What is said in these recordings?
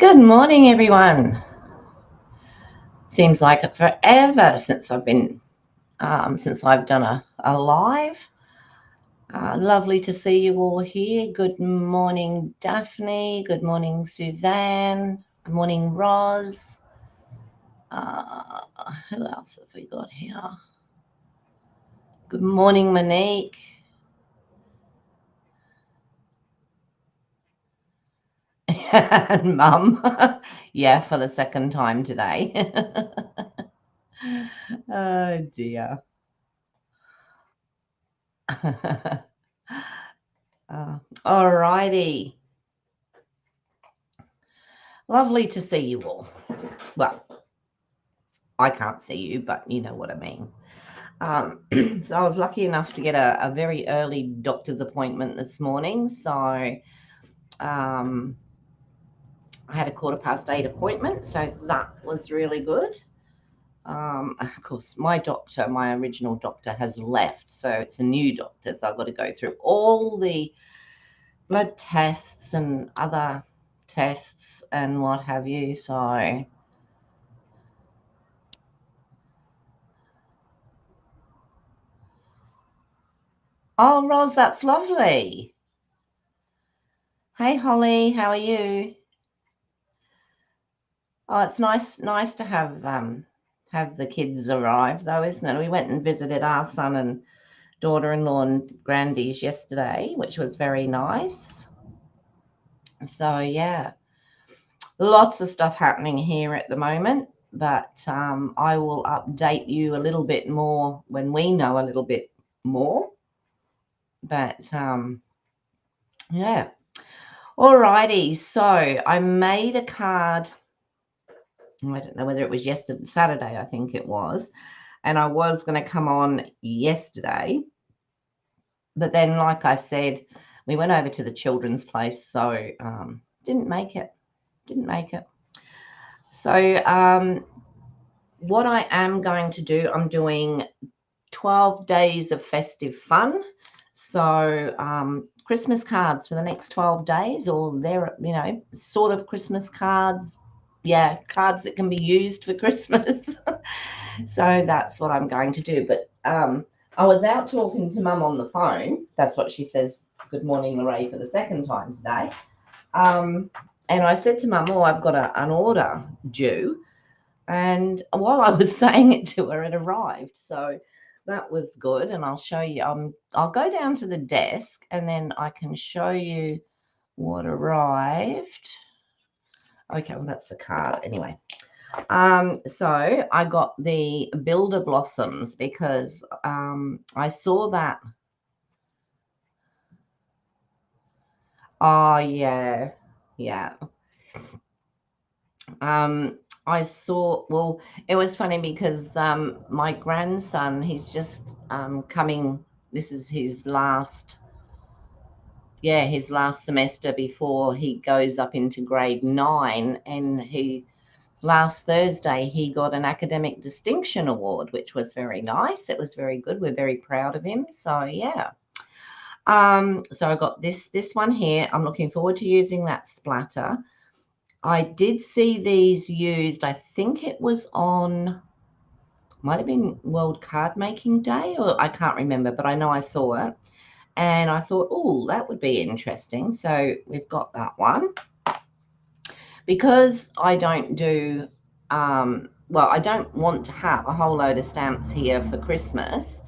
Good morning, everyone. Seems like forever since I've done a live. Lovely to see you all here. Good morning, Daphne. Good morning, Suzanne. Good morning, Roz. Who else have we got here? Good morning, Monique. And Mum. Yeah, for the second time today. Oh dear. All righty. Lovely to see you all. Well, I can't see you, but you know what I mean. So I was lucky enough to get a very early doctor's appointment this morning. So I had a 8:15 appointment, so that was really good. Of course, my original doctor has left, so it's a new doctor. So I've got to go through all the blood tests and other tests and what have you. So oh, Ros, that's lovely. Hey, Holly, how are you? Oh, it's nice to have the kids arrive, though, isn't it? We went and visited our son and daughter-in-law and grandies yesterday, which was very nice. So yeah, lots of stuff happening here at the moment, but I will update you a little bit more when we know a little bit more. But yeah. Alrighty, so I made a card. I don't know whether it was yesterday, Saturday, I think it was. And I was going to come on yesterday. But then, like I said, we went over to the children's place, so didn't make it. So what I am going to do, I'm doing 12 days of festive fun. So Christmas cards for the next 12 days, or they're, sort of Christmas cards. Yeah, cards that can be used for Christmas. So that's what I'm going to do. But I was out talking to Mum on the phone. That's what she says. Good morning, Lorraine, for the second time today. And I said to Mum, oh, I've got an order due. And while I was saying it to her, it arrived. So that was good. And I'll show you. I'll go down to the desk and then I can show you what arrived. Okay, well, that's the card anyway. So I got the Builder Blossoms because I saw that. Oh, yeah. Yeah. I saw, well, it was funny because my grandson, he's just coming, this is his last semester before he goes up into grade 9, and last Thursday he got an academic distinction award, which was very nice. It was very good. We're very proud of him. So yeah. So I got this one here. I'm looking forward to using that splatter. I did see these used, I think it was on, might have been World Card Making Day, or I can't remember, but I know I saw it. And I thought, oh, that would be interesting. So we've got that one. Because I don't do, I don't want to have a whole load of stamps here for Christmas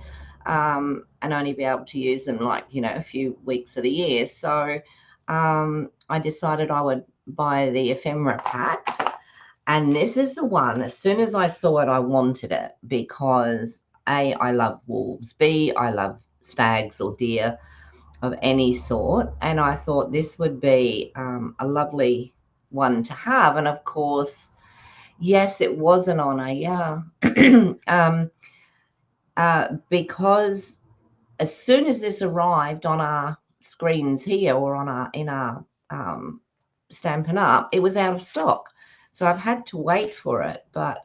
and only be able to use them like, a few weeks of the year. So I decided I would buy the ephemera pack. And this is the one, as soon as I saw it, I wanted it because A, I love wolves. B, I love stags or deer of any sort. And I thought this would be a lovely one to have. And of course, yes, it was an honor. Yeah. Because as soon as this arrived on our screens here or in our Stampin' Up, it was out of stock. So I've had to wait for it. But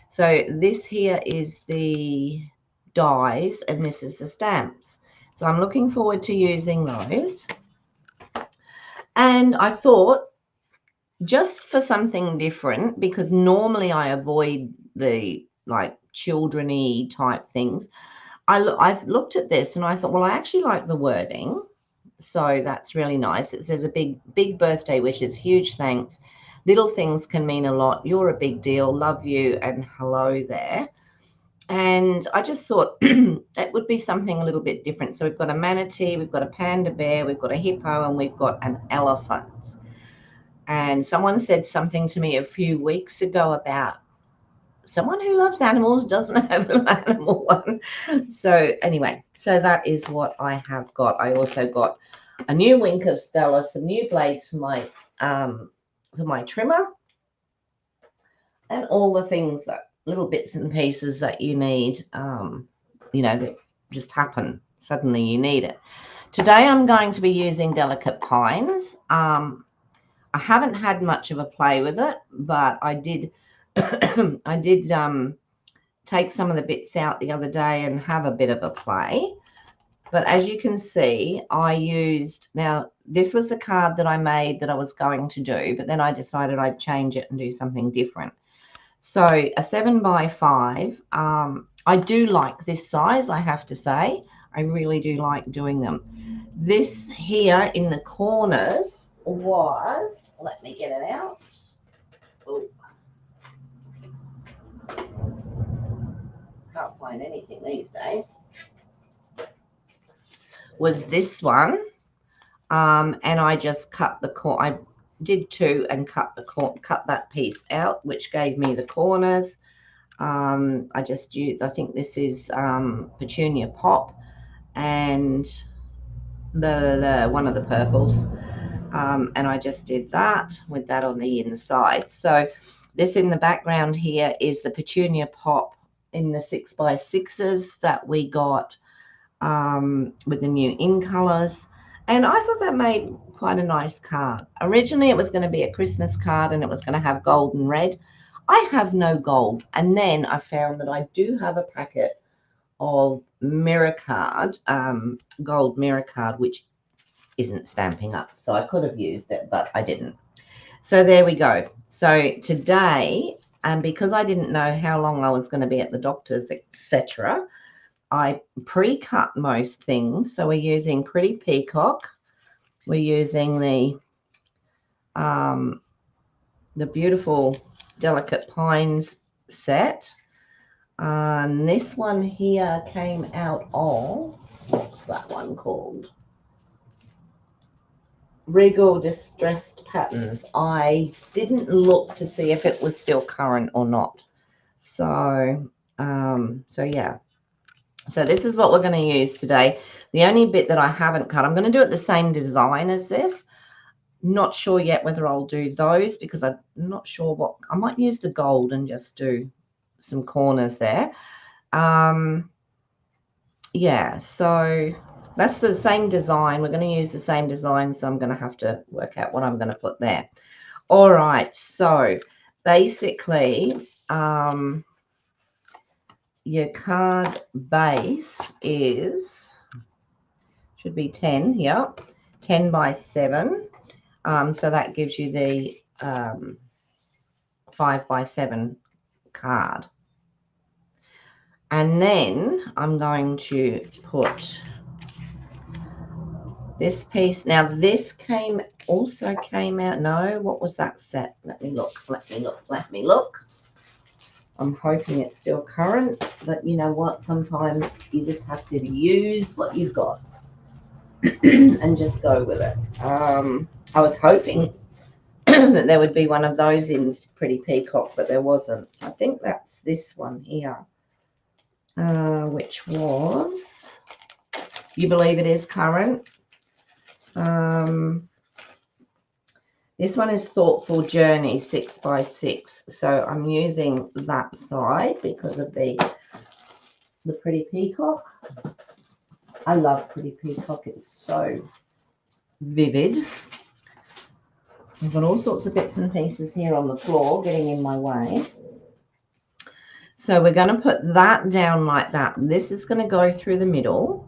so this here is the dies and this is the stamps. So I'm looking forward to using those. And I thought just for something different, because normally I avoid the like children-y type things. I looked at this and I thought, well, I actually like the wording. So that's really nice. It says a big birthday wishes, huge thanks. Little things can mean a lot. You're a big deal. Love you and hello there. And I just thought it would be something a little bit different. So we've got a manatee, we've got a panda bear, we've got a hippo, and we've got an elephant. And someone said something to me a few weeks ago about someone who loves animals doesn't have an animal one. So anyway, so that is what I have got. I also got a new wink of Stella, some new blades for my trimmer, and all the things, that little bits and pieces that you need, that just happen. Suddenly you need it. Today I'm going to be using Delicate Pines. I haven't had much of a play with it, but I did I did take some of the bits out the other day and have a bit of a play. But as you can see, I used, now this was the card that I made that I was going to do, but then I decided I'd change it and do something different. So a 7x5, I do like this size, I have to say. I really do like doing them. This here in the corners was, let me get it out. Oh, can't find anything these days. Was this one, and I just cut the corner. I did two and cut that piece out, which gave me the corners. I just used, I think this is Petunia Pop and the one of the purples, and I just did that with that on the inside. So this in the background here is the Petunia Pop in the 6x6s that we got with the new in colors, and I thought that made quite a nice card. Originally it was going to be a Christmas card and it was going to have gold and red. I have no gold, and then I found that I do have a packet of mirror card, gold mirror card, which isn't stamping up, so I could have used it, but I didn't. So there we go. So today, and because I didn't know how long I was going to be at the doctor's, etc., I pre-cut most things. So we're using Pretty Peacock. We're using the beautiful Delicate Pines set. And this one here came out of, what's that one called? Regal Distressed Patterns. I didn't look to see if it was still current or not. So, yeah. So this is what we're going to use today. The only bit that I haven't cut, I'm going to do it the same design as this. Not sure yet whether I'll do those, because I'm not sure what, I might use the gold and just do some corners there. Yeah, so that's the same design. We're going to use the same design, so I'm going to have to work out what I'm going to put there. All right, so basically, your card base should be 10, yeah, 10x7. So that gives you the 5x7 card. And then I'm going to put this piece. Now this also came out. No, what was that set? Let me look. I'm hoping it's still current, but you know what? Sometimes you just have to use what you've got and just go with it. I was hoping that there would be one of those in Pretty Peacock, but there wasn't. So I think that's this one here, which was, you believe it is current. This one is Thoughtful Journey 6x6. So I'm using that side because of the Pretty Peacock. I love Pretty Peacock. It's so vivid. I've got all sorts of bits and pieces here on the floor getting in my way. So we're going to put that down like that. This is going to go through the middle.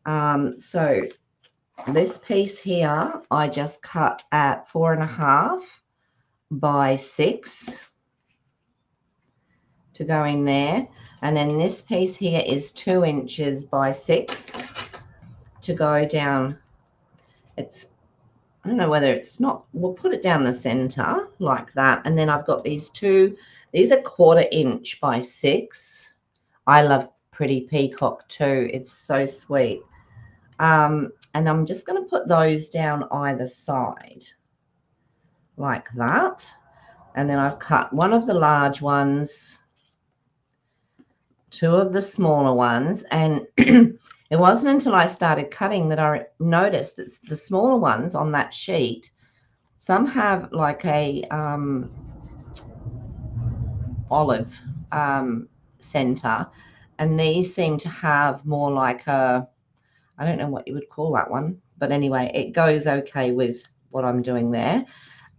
So this piece here, I just cut at 4.5 by 6 to go in there. And then this piece here is 2 inches by 6 to go down. It's, I don't know whether it's not, we'll put it down the center like that. And then I've got these two, these are 1/4 inch by 6. I love Pretty Peacock too. It's so sweet. And I'm just going to put those down either side like that. And then I've cut one of the large ones, 2 of the smaller ones, and it wasn't until I started cutting that I noticed that the smaller ones on that sheet, some have like a olive center, and these seem to have more like a, I don't know what you would call that one, but anyway, it goes okay with what I'm doing there.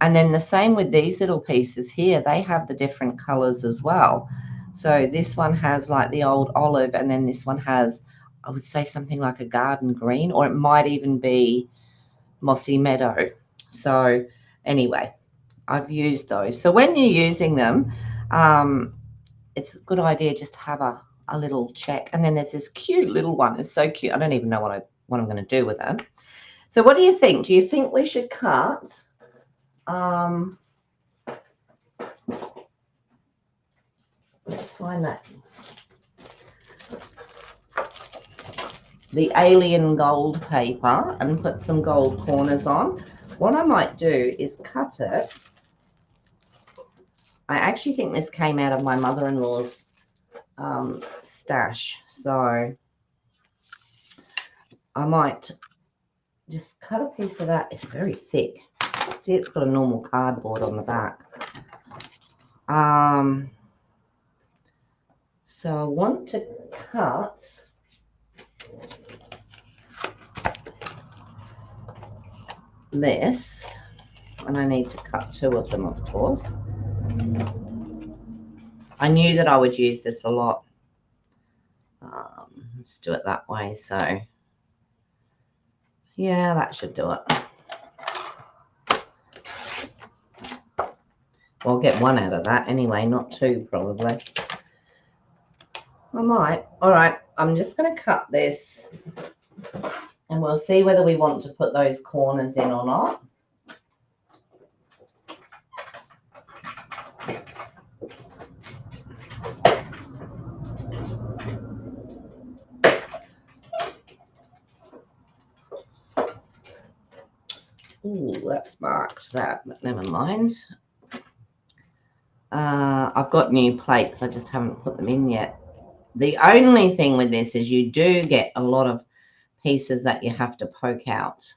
And then the same with these little pieces here, they have the different colors as well. So this one has like the old olive, and then this one has, I would say, something like a garden green, or it might even be mossy meadow. So anyway, I've used those. So when you're using them, it's a good idea just to have a little check. And then there's this cute little one. It's so cute. I don't even know what I'm going to do with it. So what do you think? Do you think we should cut let's find that, the alien gold paper, and put some gold corners on? What I might do is cut it. I actually think this came out of my mother-in-law's stash, so I might just cut a piece of that. It's very thick. See, it's got a normal cardboard on the back. So I want to cut this, and I need to cut 2 of them, of course. I knew that I would use this a lot. Let's do it that way. So yeah, that should do it. I'll get 1 out of that anyway, not 2 probably. I might. All right, I'm just going to cut this, and we'll see whether we want to put those corners in or not. Ooh, that's marked that, but never mind. I've got new plates. I just haven't put them in yet. The only thing with this is you do get a lot of pieces that you have to poke out.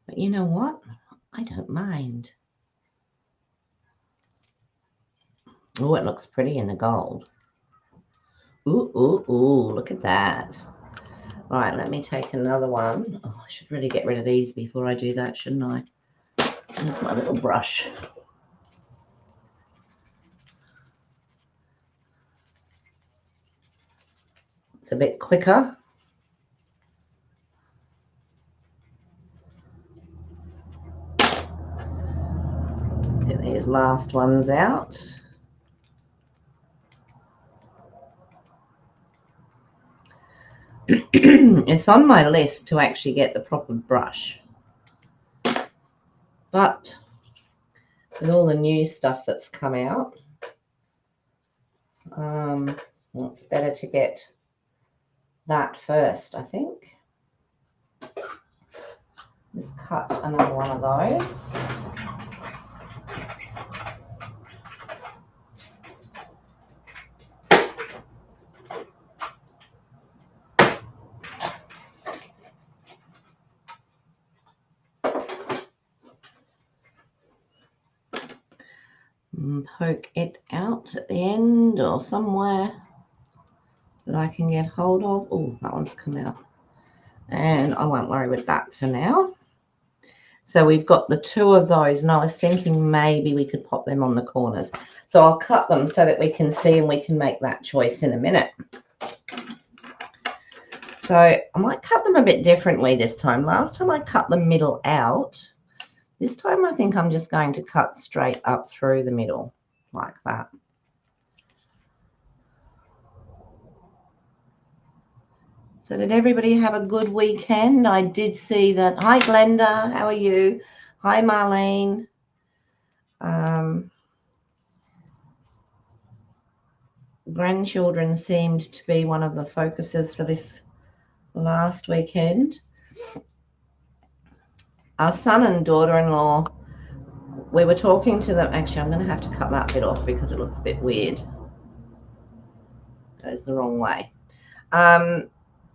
But you know what? I don't mind. Oh, it looks pretty in the gold. Ooh, ooh, ooh, look at that. All right, let me take another one. Oh, I should really get rid of these before I do that, shouldn't I? Here's my little brush. It's a bit quicker. Get these last ones out. It's on my list to actually get the proper brush, but with all the new stuff that's come out, it's better to get that first, I think. Just cut another one of those. And poke it out at the end or somewhere that I can get hold of. Oh, that one's come out. And I won't worry with that for now. So we've got the 2 of those, and I was thinking maybe we could pop them on the corners. So I'll cut them so that we can see, and we can make that choice in a minute. So I might cut them a bit differently this time. Last time I cut the middle out. This time I think I'm just going to cut straight up through the middle like that. So did everybody have a good weekend? I did see that. Hi, Glenda. How are you? Hi, Marlene. Grandchildren seemed to be one of the focuses for this last weekend. Our son and daughter-in-law, we were talking to them. Actually, I'm going to have to cut that bit off because it looks a bit weird. Goes the wrong way.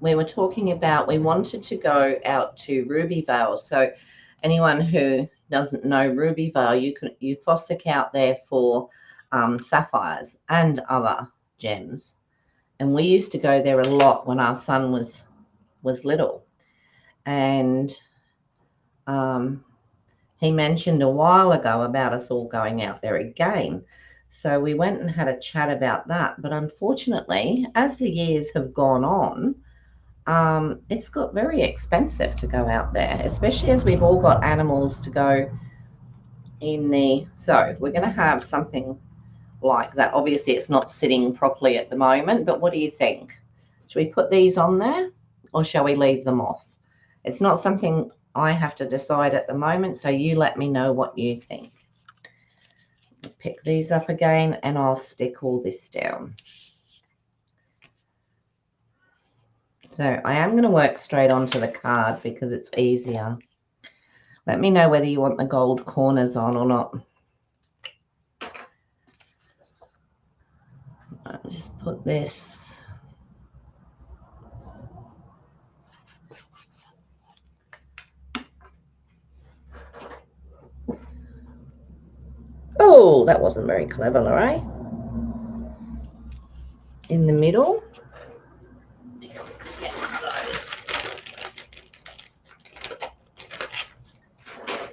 We were talking about, we wanted to go out to Rubyvale. So anyone who doesn't know Rubyvale, you foster out there for sapphires and other gems. And we used to go there a lot when our son was little. And he mentioned a while ago about us all going out there again. So we went and had a chat about that. But unfortunately, as the years have gone on, it's got very expensive to go out there, especially as we've all got animals to go in the... So we're going to have something like that. Obviously, it's not sitting properly at the moment, but what do you think? Should we put these on there or shall we leave them off? It's not something I have to decide at the moment, so you let me know what you think. Pick these up again and I'll stick all this down. So I am going to work straight onto the card because it's easier. Let me know whether you want the gold corners on or not. I'll just put this. Oh, that wasn't very clever, right? In the middle.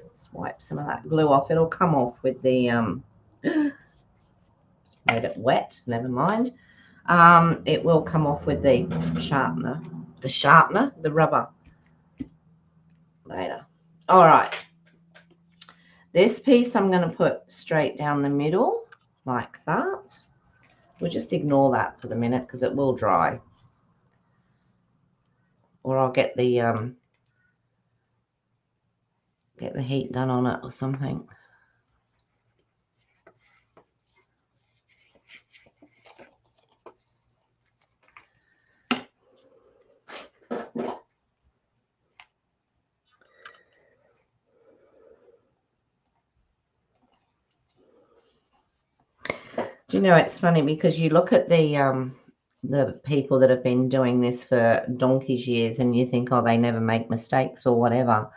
Let's wipe some of that glue off. It'll come off with the made it wet, never mind. It will come off with the sharpener, the rubber later. All right, this piece I'm going to put straight down the middle like that. We'll just ignore that for the minute because it will dry, or I'll get the heat gun on it or something. You know, it's funny because you look at the people that have been doing this for donkey's years and you think, oh, they never make mistakes or whatever.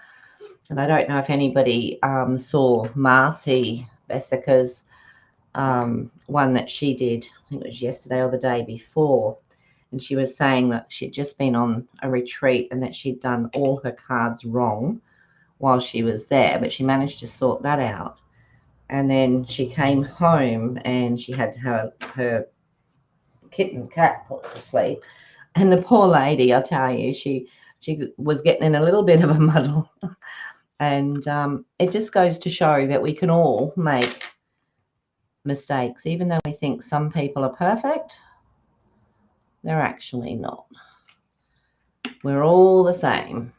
And I don't know if anybody saw Marcy Bessica's one that she did, I think it was yesterday or the day before. And she was saying that she'd just been on a retreat and that she'd done all her cards wrong while she was there, but she managed to sort that out. And then she came home and she had to have her cat put to sleep. And the poor lady, I tell you, she was getting in a little bit of a muddle. And it just goes to show that we can all make mistakes. Even though we think some people are perfect, they're actually not. We're all the same.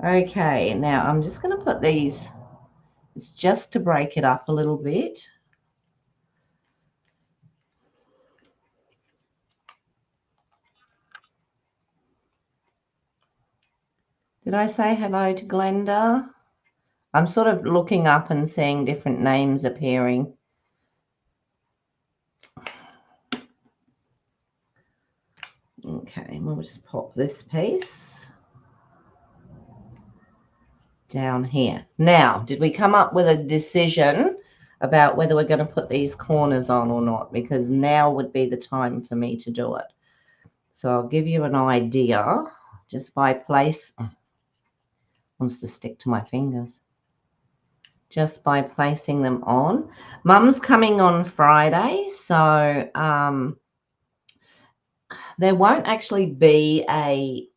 Okay, now I'm just going to put these, it's just to break it up a little bit. Did I say hello to Glenda? I'm sort of looking up and seeing different names appearing. Okay, we'll just pop this piece down here. Now, did we come up with a decision about whether we're going to put these corners on or not? Because now would be the time for me to do it. So I'll give you an idea just by place. Wants to stick to my fingers. Just by placing them on. Mum's coming on Friday, so there won't actually be a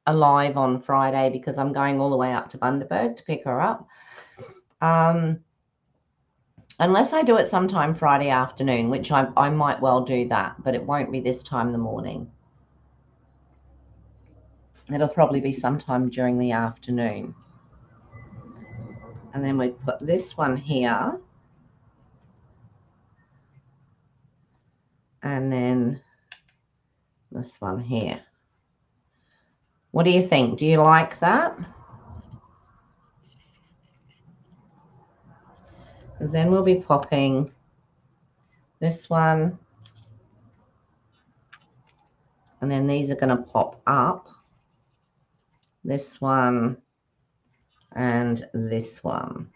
live on Friday because I'm going all the way up to Bundaberg to pick her up. Unless I do it sometime Friday afternoon, which I might well do that, but it won't be this time in the morning. It'll probably be sometime during the afternoon. And then we put this one here. And then this one here. What do you think? Do you like that? Because then we'll be popping this one. And then these are going to pop up. This one and this one.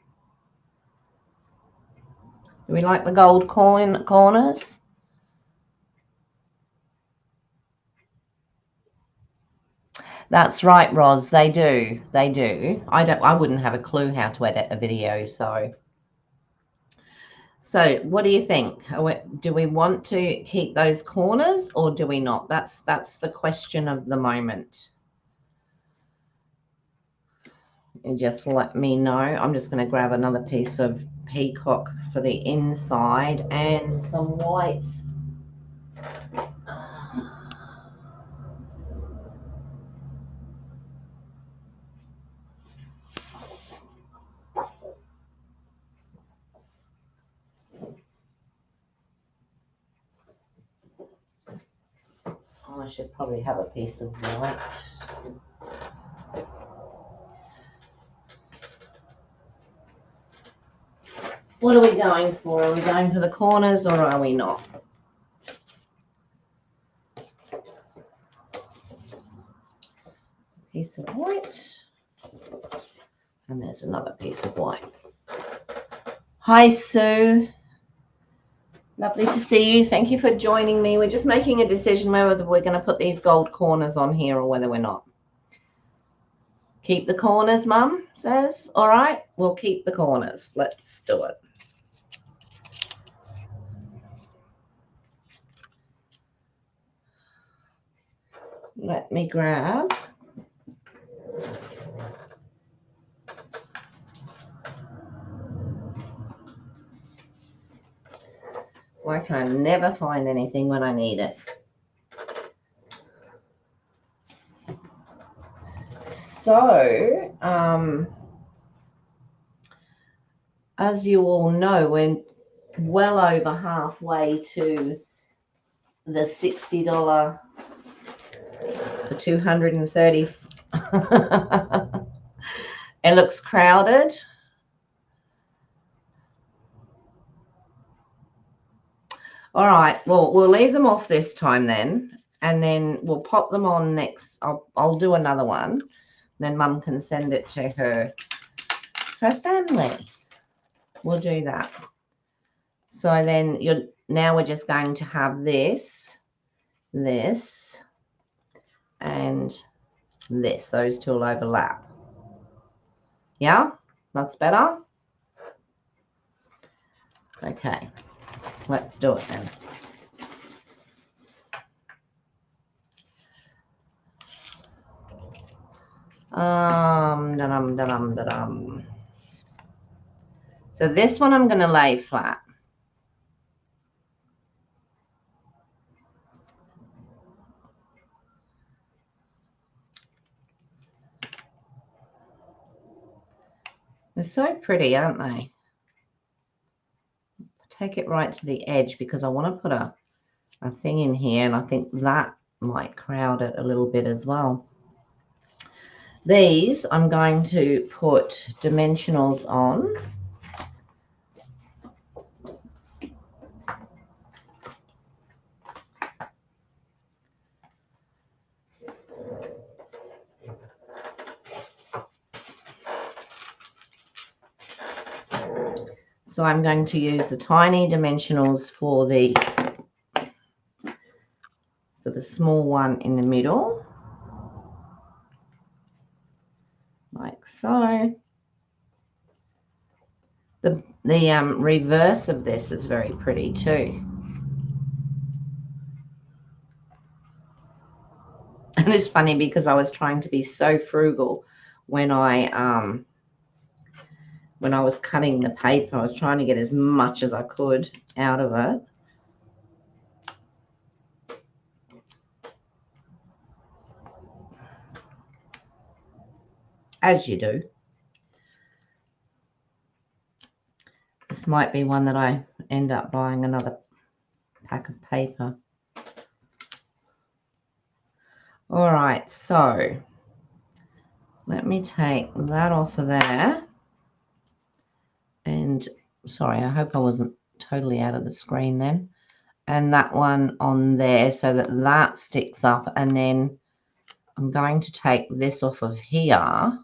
Do we like the gold corners? That's right, Roz. They do. They do. I wouldn't have a clue how to edit a video, so what do you think? Do we want to keep those corners or do we not? That's the question of the moment. And just let me know. I'm just going to grab another piece of peacock for the inside and some white. Oh, I should probably have a piece of white. What are we going for? Are we going for the corners or are we not? Piece of white. And there's another piece of white. Hi, Sue. Lovely to see you. Thank you for joining me. We're just making a decision whether we're going to put these gold corners on here or whether we're not. Keep the corners, Mum says. All right, we'll keep the corners. Let's do it. Let me grab. Why can I never find anything when I need it? So, as you all know, we're well over halfway to the $60 for 230. It looks crowded. All right, well, we'll leave them off this time then, and then we'll pop them on next. I'll do another one. Then Mum can send it to her family. We'll do that. So then now we're just going to have this, and this. Those two will overlap. Yeah, that's better. Okay, let's do it then. Da-dum. So this one I'm going to lay flat. They're so pretty, aren't they? Take it right to the edge because I want to put a thing in here, and I think that might crowd it a little bit as well. These I'm going to put dimensionals on. So I'm going to use the tiny dimensionals for the small one in the middle, like so. The reverse of this is very pretty too. And it's funny because I was trying to be so frugal when I was cutting the paper. I was trying to get as much as I could out of it. As you do. This might be one that I end up buying another pack of paper. All right, so let me take that off of there. And sorry, I hope I wasn't totally out of the screen then. And that one on there so that that sticks up. And then I'm going to take this off of here.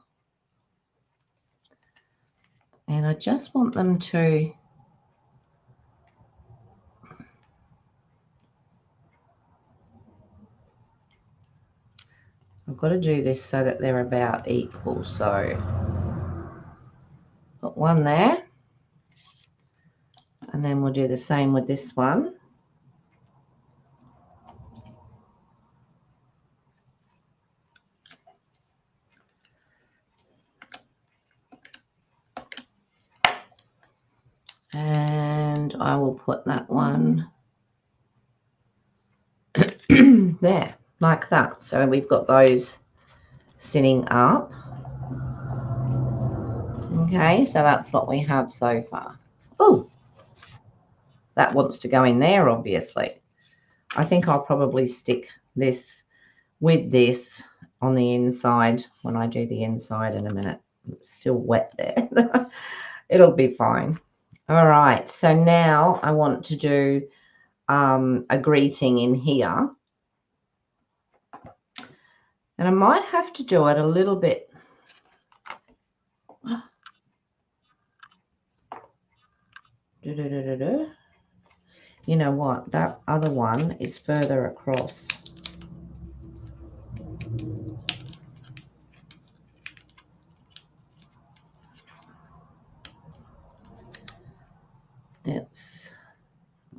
And I just want them to I've got to do this so that they're about equal. So put one there. And then we'll do the same with this one. And I will put that one there, like that. So we've got those sitting up. Okay, so that's what we have so far. Oh, that wants to go in there, obviously. I think I'll probably stick this with this on the inside when I do the inside in a minute. It's still wet there. It'll be fine. All right, so now I want to do a greeting in here. And I might have to do it a little bit. You know what? That other one is further across.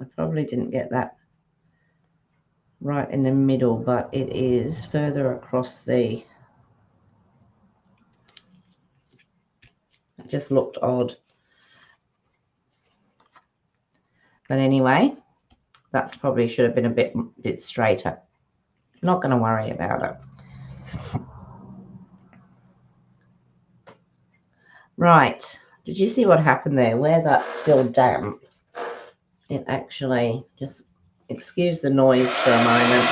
I probably didn't get that right in the middle, but it is further across the. It just looked odd. But anyway, that's probably should have been a bit straighter. Not going to worry about it. Right. Did you see what happened there? Where that's still damp, it actually just, excuse the noise for a moment.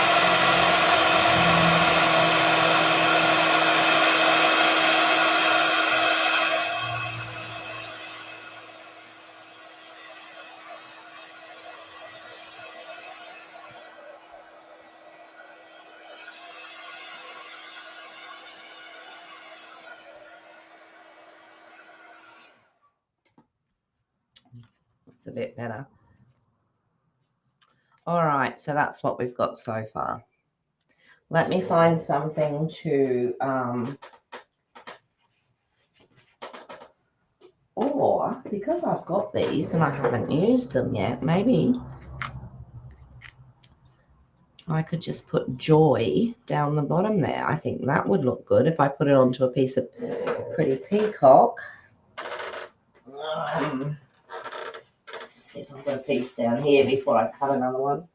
It's a bit better. All right, so that's what we've got so far. Let me find something to, or because I've got these and I haven't used them yet, maybe I could just put joy down the bottom there. I think that would look good if I put it onto a piece of pretty peacock. Let's see if I've got a piece down here before I cut another one.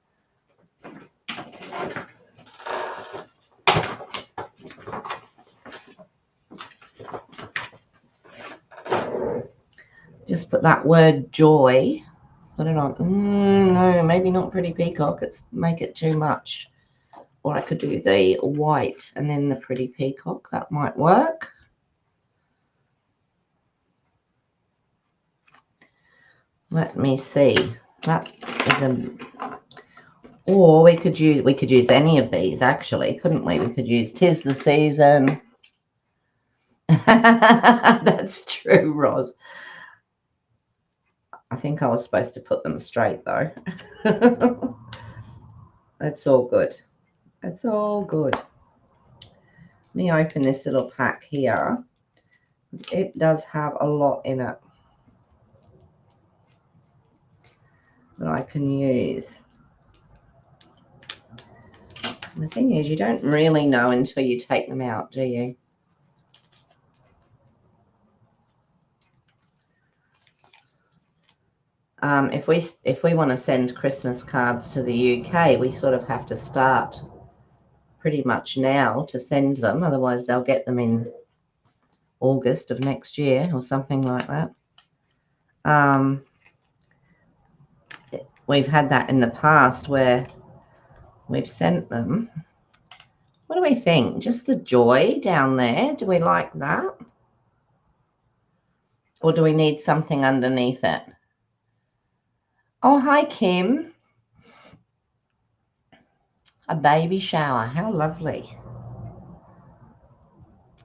Just put that word joy, put it on. No, maybe not pretty peacock. It's make it too much. Or I could do the white and then the pretty peacock. That might work. Let me see. That is a. Or we could use any of these actually, couldn't we? We could use 'Tis the Season. That's true, Roz. I think I was supposed to put them straight though. That's all good. That's all good. Let me open this little pack here. It does have a lot in it that I can use. And the thing is, you don't really know until you take them out, do you? If we want to send Christmas cards to the UK, we sort of have to start pretty much now to send them. Otherwise, they'll get them in August of next year or something like that. We've had that in the past where we've sent them. What do we think? Just the joy down there. Do we like that? Or do we need something underneath it? Oh, hi, Kim. A baby shower. How lovely.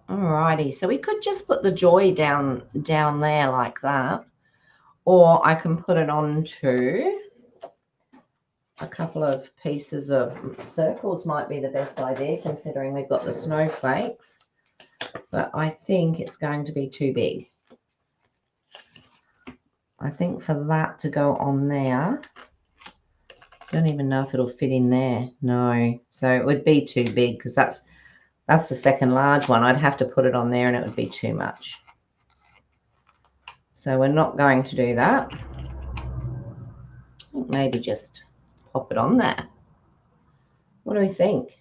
Alrighty. So we could just put the joy down there like that. Or I can put it onto a couple of pieces of circles might be the best idea, considering we've got the snowflakes. But I think it's going to be too big. I think for that to go on there, I don't even know if it'll fit in there. No. So it would be too big because that's the second large one. I'd have to put it on there and it would be too much. So we're not going to do that. Maybe just pop it on there. What do we think?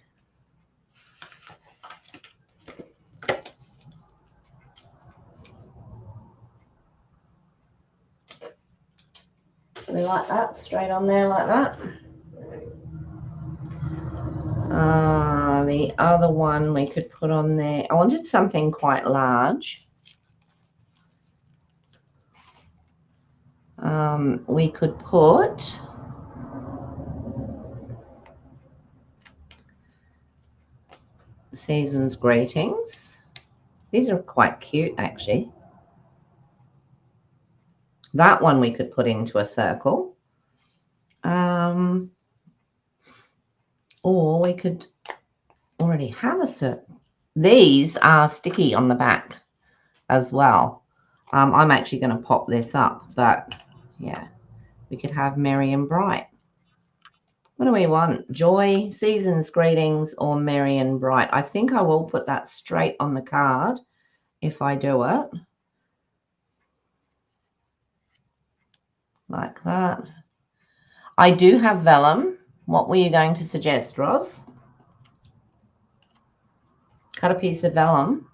We like that, straight on there like that. The other one we could put on there, I wanted something quite large. We could put Season's Greetings. These are quite cute, actually. That one we could put into a circle. Or we could already have a circle. These are sticky on the back as well. I'm actually going to pop this up, but yeah, we could have Merry and Bright. What do we want? Joy, Season's Greetings, or Merry and Bright? I think I will put that straight on the card if I do it. Like that. I do have vellum. What were you going to suggest, Roz? Cut a piece of vellum.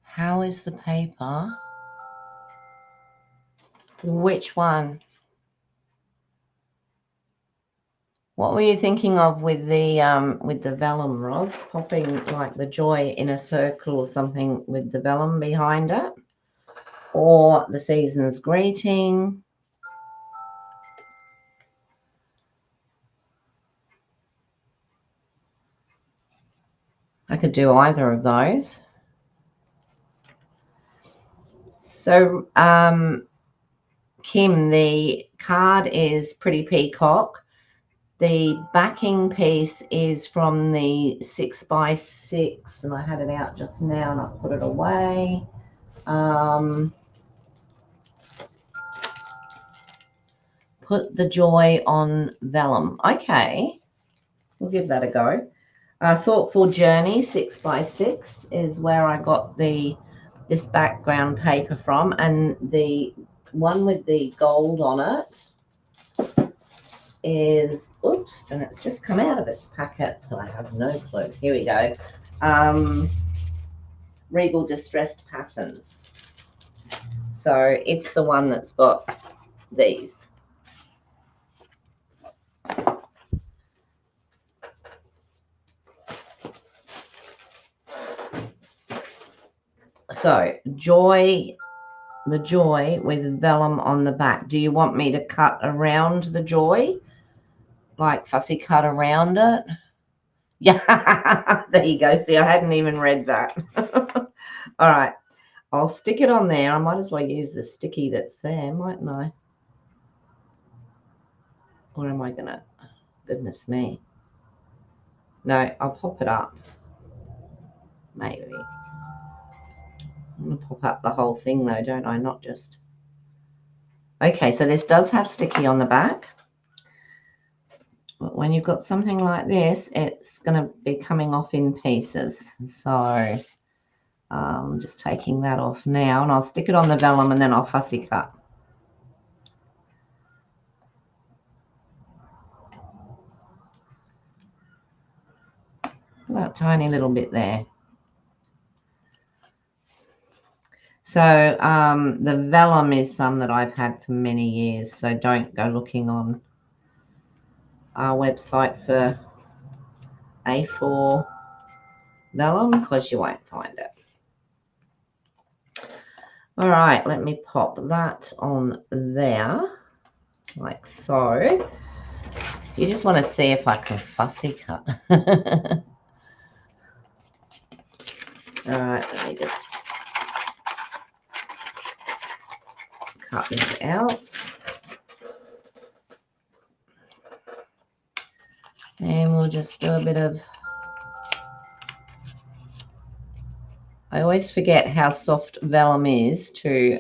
How is the paper? Which one? What were you thinking of with the vellum, Roz? Popping like the joy in a circle or something with the vellum behind it? Or the Season's Greeting? I could do either of those. So, Kim, the card is Pretty Peacock. The backing piece is from the 6x6, and I had it out just now and I put it away. Put the joy on vellum. Okay, we'll give that a go. Thoughtful Journey 6x6 is where I got this background paper from, and the one with the gold on it is, oops, and it's just come out of its packet, so I have no clue. Here we go. Regal Distressed Patterns. So it's the one that's got these. So joy, the joy with vellum on the back. Do you want me to cut around the joy? Like fussy cut around it? Yeah, there you go. See, I hadn't even read that. All right. I'll stick it on there. I might as well use the sticky that's there, mightn't I? Or am I gonna, goodness me. No, I'll pop it up. Maybe. I'm gonna pop up the whole thing though, don't I? Not just. Okay, so this does have sticky on the back. But when you've got something like this, it's going to be coming off in pieces. So I'm just taking that off now, and I'll stick it on the vellum and then I'll fussy cut. That tiny little bit there. So the vellum is some that I've had for many years, so don't go looking on our website for A4 vellum because you won't find it. All right, let me pop that on there like so. You just want to see if I can fussy cut. All right, let me just cut this out. And we'll just do a bit of, I always forget how soft vellum is to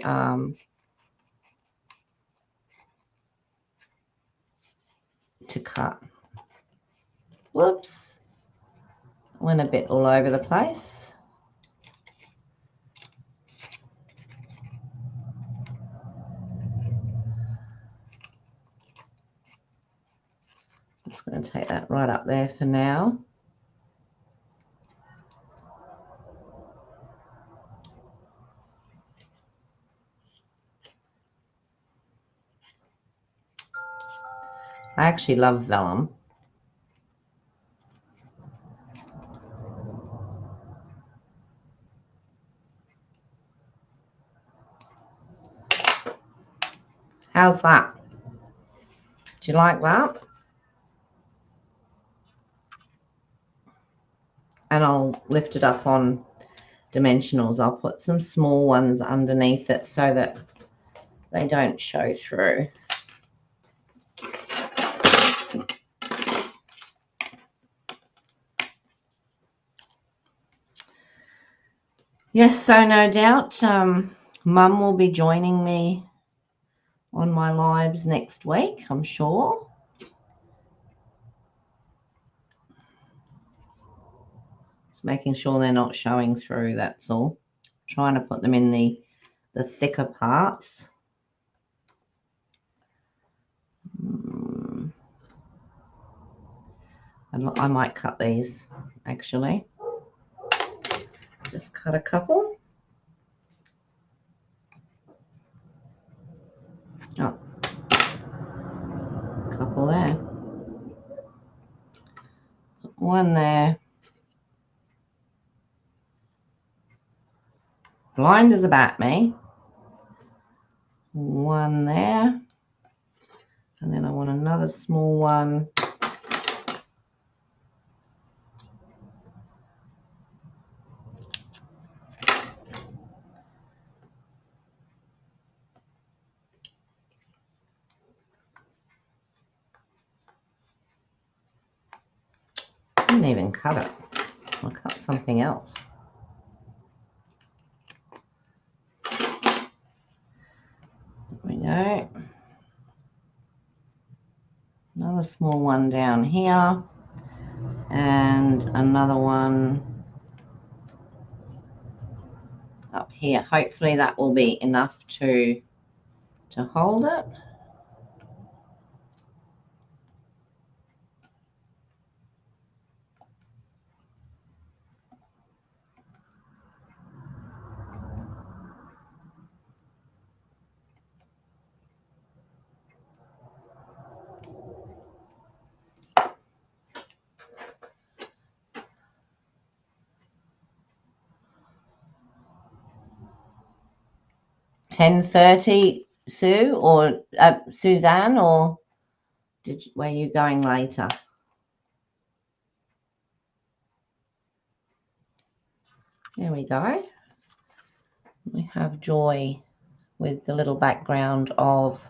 cut. Whoops, went a bit all over the place. I'm just going to take that right up there for now. I actually love vellum. How's that? Do you like that? And I'll lift it up on dimensionals. I'll put some small ones underneath it so that they don't show through. Yes, so no doubt Mum will be joining me on my lives next week, I'm sure. Just making sure they're not showing through, that's all. Trying to put them in the thicker parts. I might cut these, actually. Just cut a couple. Oh, a couple there. One there. Blind as a bat, me. One there. And then I want another small one. I didn't even cut it. I'll cut something else. There we go. Another small one down here. And another one up here. Hopefully that will be enough to hold it. $10:30, Sue, or Suzanne, or were you going later? There we go. We have joy with the little background of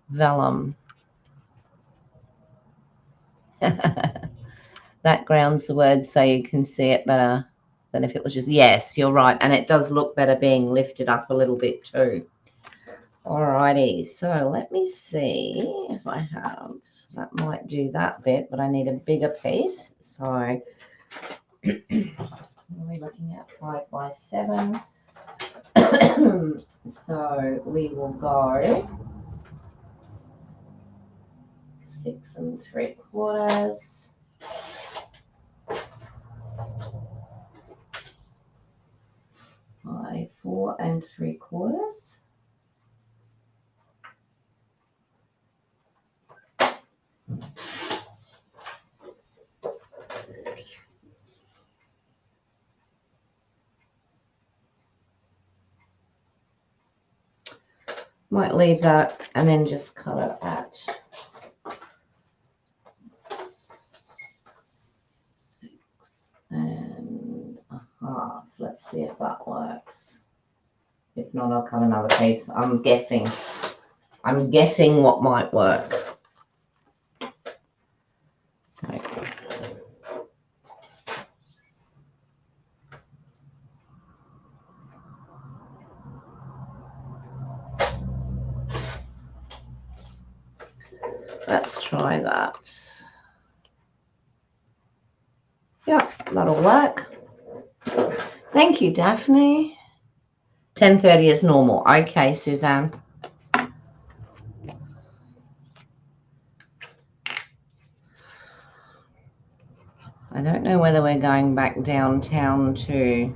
vellum. That grounds the word so you can see it better than if it was just, yes, you're right. And it does look better being lifted up a little bit too. Alrighty, so let me see if I have, that might do that bit, but I need a bigger piece. So what are we looking at? 5 by 7. So we will go 6 3/4 by 4 3/4. Might leave that and then just cut it at 6 1/2. Let's see if that works. If not, I'll cut another piece. I'm guessing what might work. Okay. Let's try that. Yep, that'll work. Thank you, Daphne. 10:30 is normal. Okay, Suzanne. I don't know whether we're going back downtown to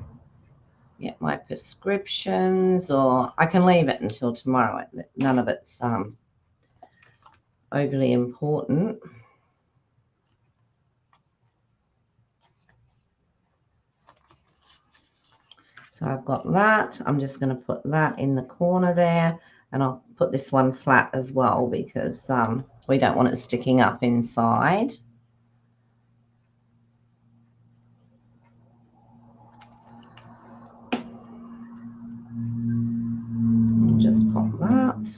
get my prescriptions, or I can leave it until tomorrow. None of it's overly important. So I've got that. I'm just going to put that in the corner there, and I'll put this one flat as well because we don't want it sticking up inside. And just pop that.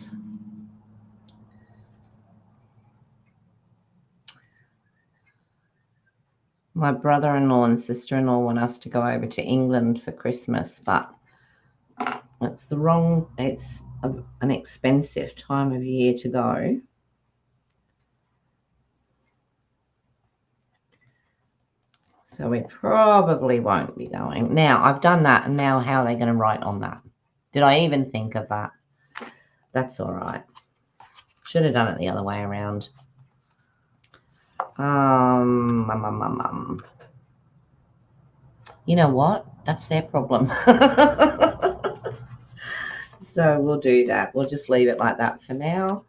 My brother-in-law and sister-in-law want us to go over to England for Christmas, but it's an expensive time of year to go. So we probably won't be going. Now, I've done that, and now how are they going to write on that? Did I even think of that? That's all right. Should have done it the other way around. You know what? That's their problem. So we'll do that. We'll just leave it like that for now.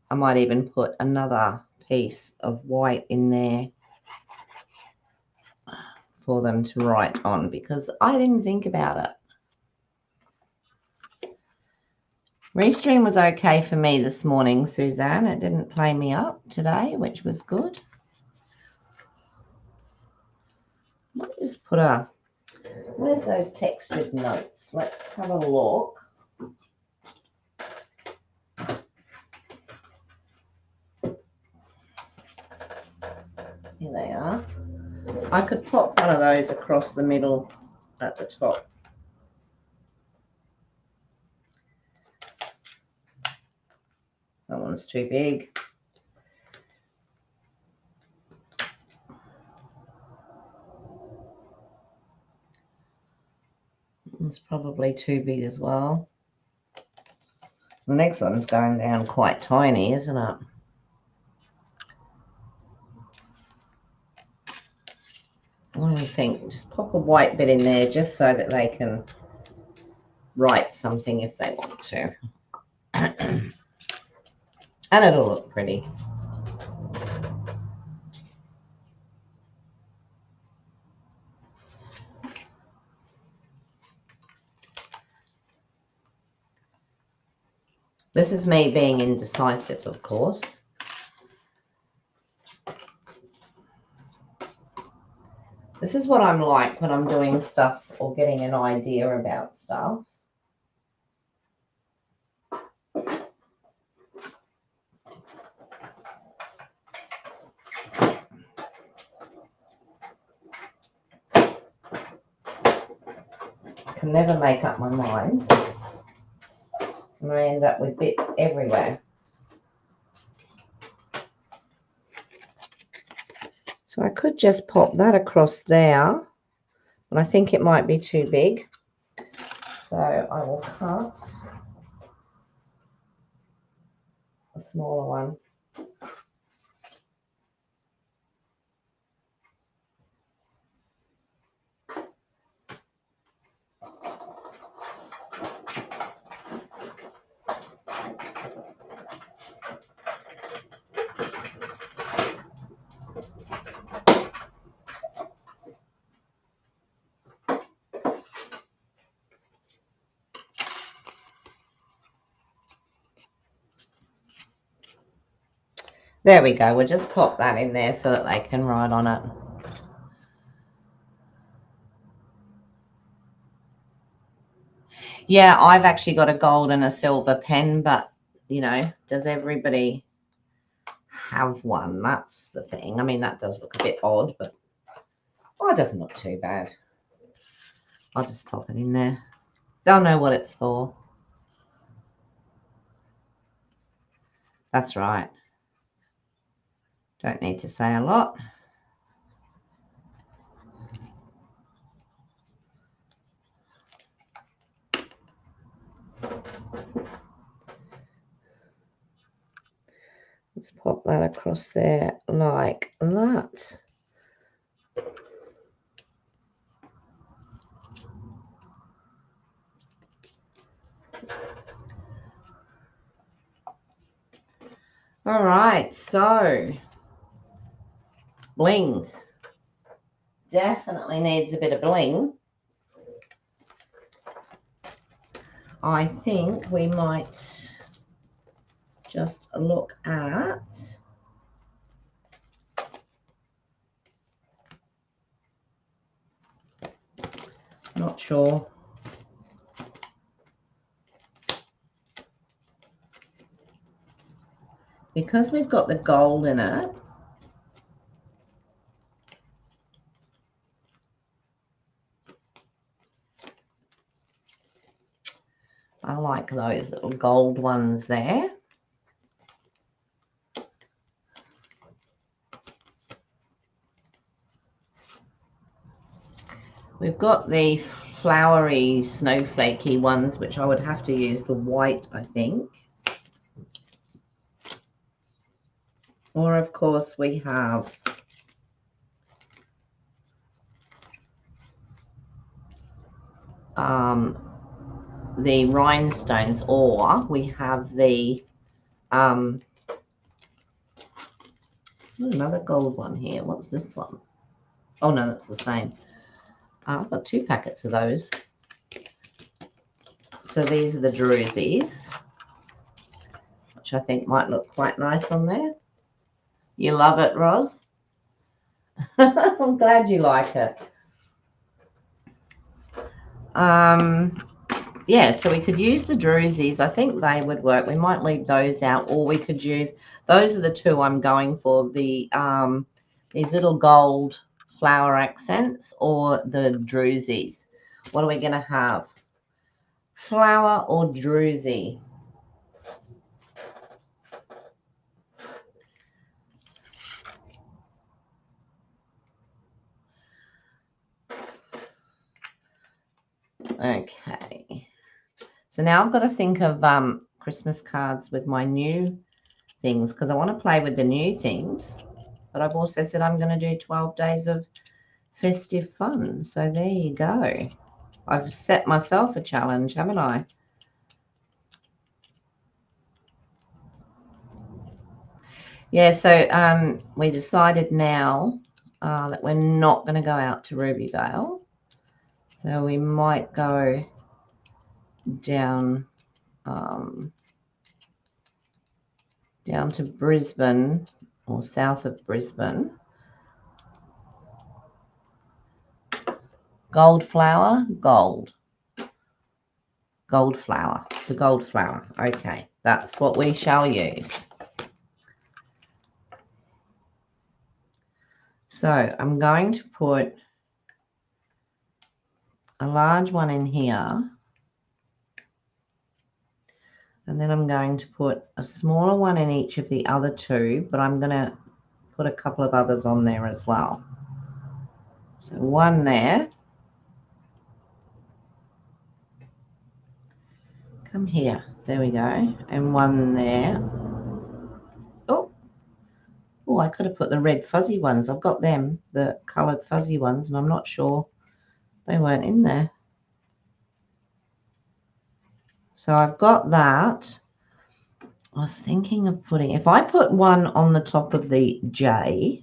I might even put another piece of white in there for them to write on because I didn't think about it. Restream was okay for me this morning, Suzanne. It didn't play me up today, which was good. Let me just put where's those textured notes? Let's have a look. Here they are. I could pop one of those across the middle at the top. That one's too big. It's probably too big as well. The next one's going down quite tiny, isn't it? What do you think? Just pop a white bit in there just so that they can write something if they want to. And it'll look pretty. This is me being indecisive, of course. This is what I'm like when I'm doing stuff or getting an idea about stuff. Can never make up my mind. And I end up with bits everywhere. So I could just pop that across there, but I think it might be too big. So I will cut a smaller one. There we go. We'll just pop that in there so that they can write on it. Yeah, I've actually got a gold and a silver pen, but, you know, does everybody have one? That's the thing. I mean, that does look a bit odd, but it doesn't look too bad. I'll just pop it in there. They'll know what it's for. That's right. Don't need to say a lot. Let's pop that across there like that. All right, so bling. Definitely needs a bit of bling. I think we might just look at, not sure. Because we've got the gold in it, I like those little gold ones there. We've got the flowery, snowflakey ones, which I would have to use the white, I think. Or, of course, we have the rhinestones, or we have the another gold one here. What's this one? Oh, no, that's the same. I've got 2 packets of those. So these are the drusies, which I think might look quite nice on there. You love it, Roz? I'm glad you like it. Yeah, so we could use the drusies. I think they would work. We might leave those out, or we could use, those are the 2 I'm going for, the these little gold flower accents or the drusies. What are we going to have? Flower or druzy? Okay. So now I've got to think of Christmas cards with my new things, because I want to play with the new things. But I've also said I'm going to do 12 days of festive fun. So there you go. I've set myself a challenge, haven't I? Yeah, so we decided now that we're not going to go out to Rubyvale. So we might go down down to Brisbane or south of Brisbane. Gold flower, gold flower, the gold flower. Okay, that's what we shall use. So I'm going to put a large one in here, and then I'm going to put a smaller one in each of the other two, but I'm going to put a couple of others on there as well. So one there. Come here. There we go. And one there. Oh, I could have put the red fuzzy ones. I've got them, the coloured fuzzy ones, and I'm not sure they weren't in there. So I've got that. I was thinking of putting, if I put one on the top of the J,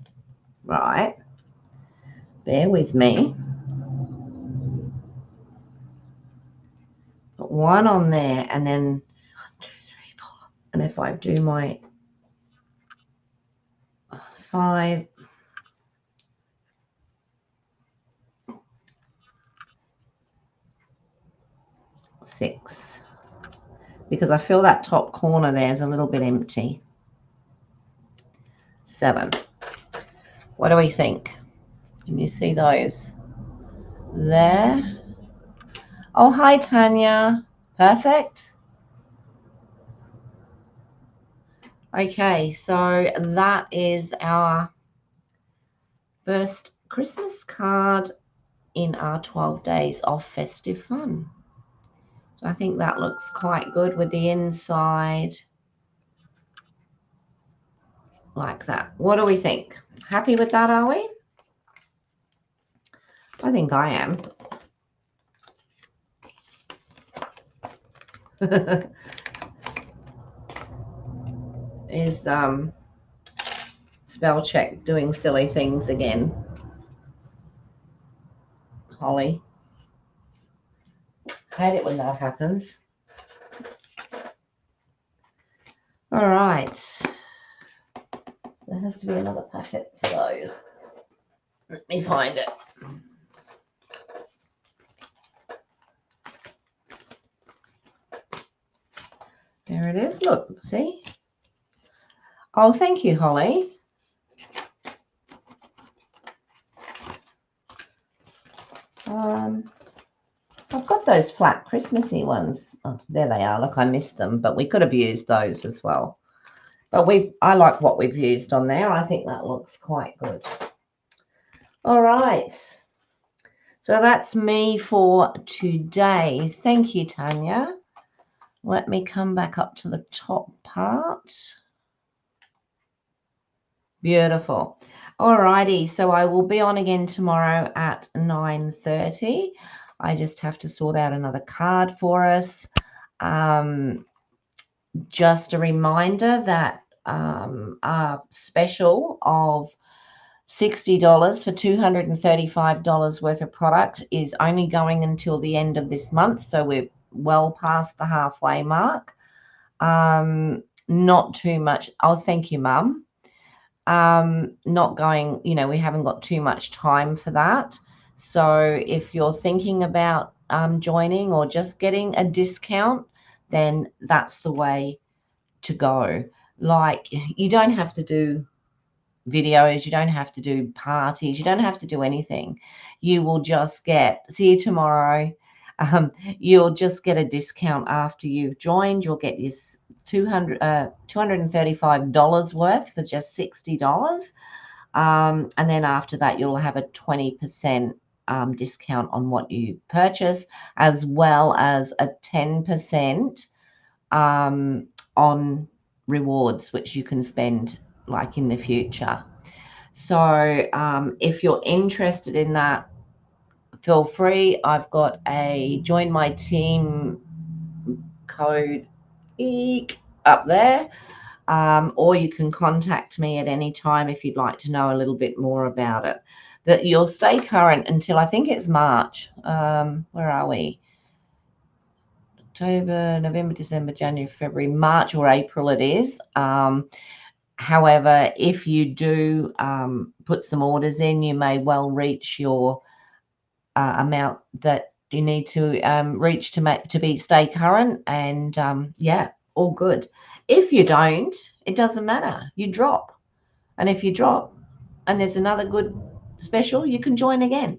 right, bear with me. Put one on there, and then 1, 2, 3, 4. And if I do my 5, 6, because I feel that top corner there is a little bit empty. 7. What do we think? Can you see those there? Oh, hi, Tanya. Perfect. Okay, so that is our first Christmas card in our 12 days of festive fun. So I think that looks quite good with the inside like that. What do we think? Happy with that, are we? I think I am. Is spell check doing silly things again? Holly. Hate it when that happens. All right. There has to be another packet for those. Let me find it. There it is. Look, see? Oh, thank you, Holly. I've got those flat Christmassy ones. Oh, there they are. Look, I missed them, but we could have used those as well. But I like what we've used on there. I think that looks quite good. All right. So that's me for today. Thank you, Tanya. Let me come back up to the top part. Beautiful. All righty. So I will be on again tomorrow at 9:30. I just have to sort out another card for us. Just a reminder that our special of $60 for $235 worth of product is only going until the end of this month. So we're well past the halfway mark. Not too much. Oh, thank you, Mum. Not going, we haven't got too much time for that. So if you're thinking about joining or just getting a discount, then that's the way to go. Like, you don't have to do videos, you don't have to do parties, you don't have to do anything. You will just see you tomorrow. You'll just get a discount after you've joined. You'll get your $235 worth for just $60. And then after that, you'll have a 20% discount on what you purchase, as well as a 10% on rewards, which you can spend like in the future. So if you're interested in that, feel free. I've got a join my team code up there, or you can contact me at any time if you'd like to know a little bit more about it. That you'll stay current until I think it's March. Where are we? October, November, December, January, February, March or April it is. However, if you do put some orders in, you may well reach your amount that you need to reach to stay current, and yeah, all good. If you don't, it doesn't matter. You drop, and if you drop, and there's another good special, you can join again.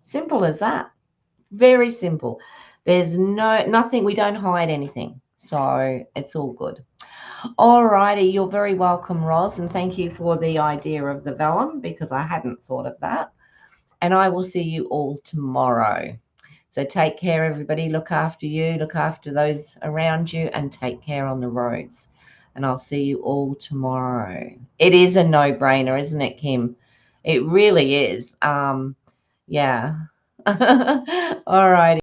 Simple as that. Very simple. There's nothing. We don't hide anything, so it's all good. All righty, you're very welcome, Roz, and thank you for the idea of the vellum, because I hadn't thought of that. And I will see you all tomorrow. So take care, everybody. Look after you, look after those around you, and take care on the roads. And I'll see you all tomorrow. It is a no-brainer, isn't it, Kim? It really is. Yeah. All righty.